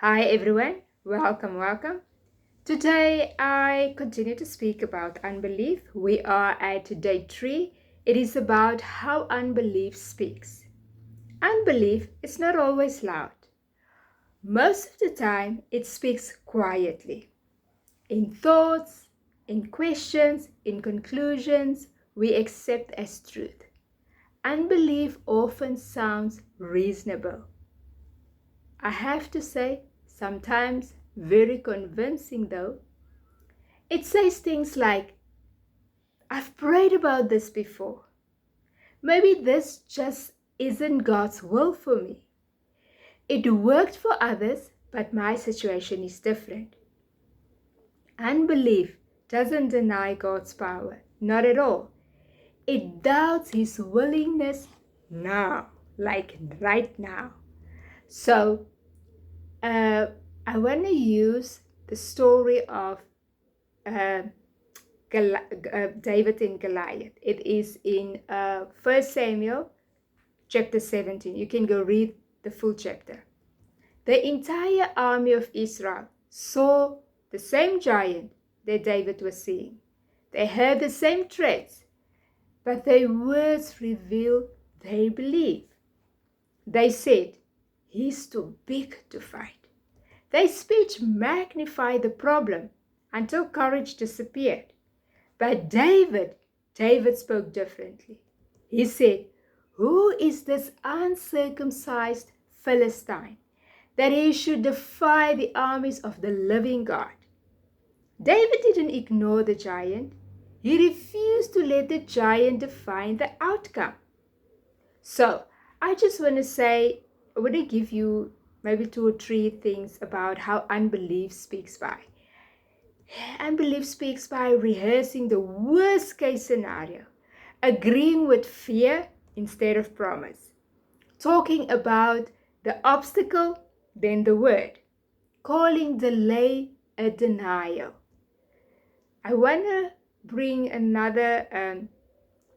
Hi everyone, welcome. Today I continue to speak about unbelief. We are at day 3. It is about how unbelief speaks. Unbelief is not always loud. Most of the time it speaks quietly. In thoughts, in questions, in conclusions we accept as truth. Unbelief often sounds reasonable. I have to say, sometimes very convincing though. It says things like, I've prayed about this before. Maybe this just isn't God's will for me. It worked for others, but my situation is different. Unbelief doesn't deny God's power, not at all. It doubts His willingness now, like right now. So, uh, I want to use the story of uh, David and Goliath. It is in 1 Samuel chapter 17. You can go read the full chapter. The entire army of Israel saw the same giant that David was seeing. They heard the same threats, but their words reveal their belief. They said, "He's too big to fight." Their speech magnified the problem until courage disappeared. But David spoke differently. He said, "Who is this uncircumcised Philistine that he should defy the armies of the living God?" David didn't ignore the giant. He refused to let the giant define the outcome. So, I just want to say, I want to give you maybe 2 or 3 things about how unbelief speaks by. Unbelief speaks by rehearsing the worst case scenario, agreeing with fear instead of promise, talking about the obstacle, then the word, calling delay a denial. I want to bring another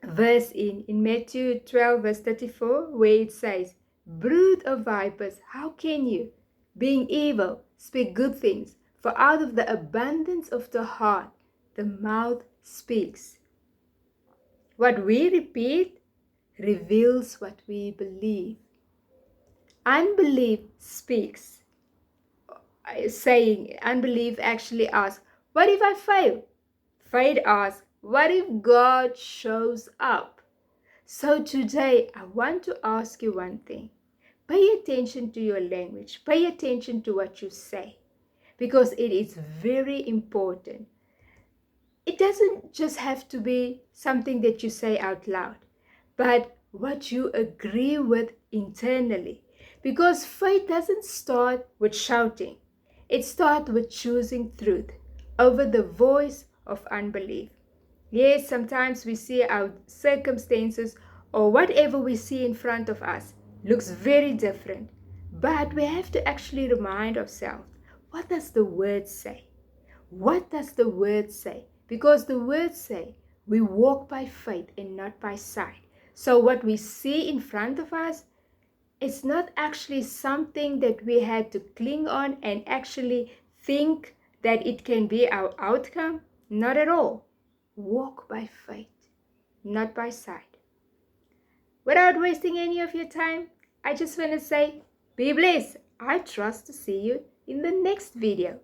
verse in Matthew 12, verse 34, where it says, "Brood of vipers, how can you, being evil, speak good things? For out of the abundance of the heart, the mouth speaks." What we repeat reveals what we believe. Unbelief speaks, saying, unbelief actually asks, "What if I fail?" Faith asks, "What if God shows up?" So today, I want to ask you one thing. Pay attention to your language. Pay attention to what you say, because it is very important. It doesn't just have to be something that you say out loud, but what you agree with internally. Because faith doesn't start with shouting. It starts with choosing truth over the voice of unbelief. Yes, sometimes we see our circumstances or whatever we see in front of us looks very different. But we have to actually remind ourselves, what does the word say? What does the word say? Because the word say we walk by faith and not by sight. So what we see in front of us, it's not actually something that we had to cling on and actually think that it can be our outcome. Not at all. Walk by faith, not by sight. Without wasting any of your time, I just want to say, be blessed. I trust to see you in the next video.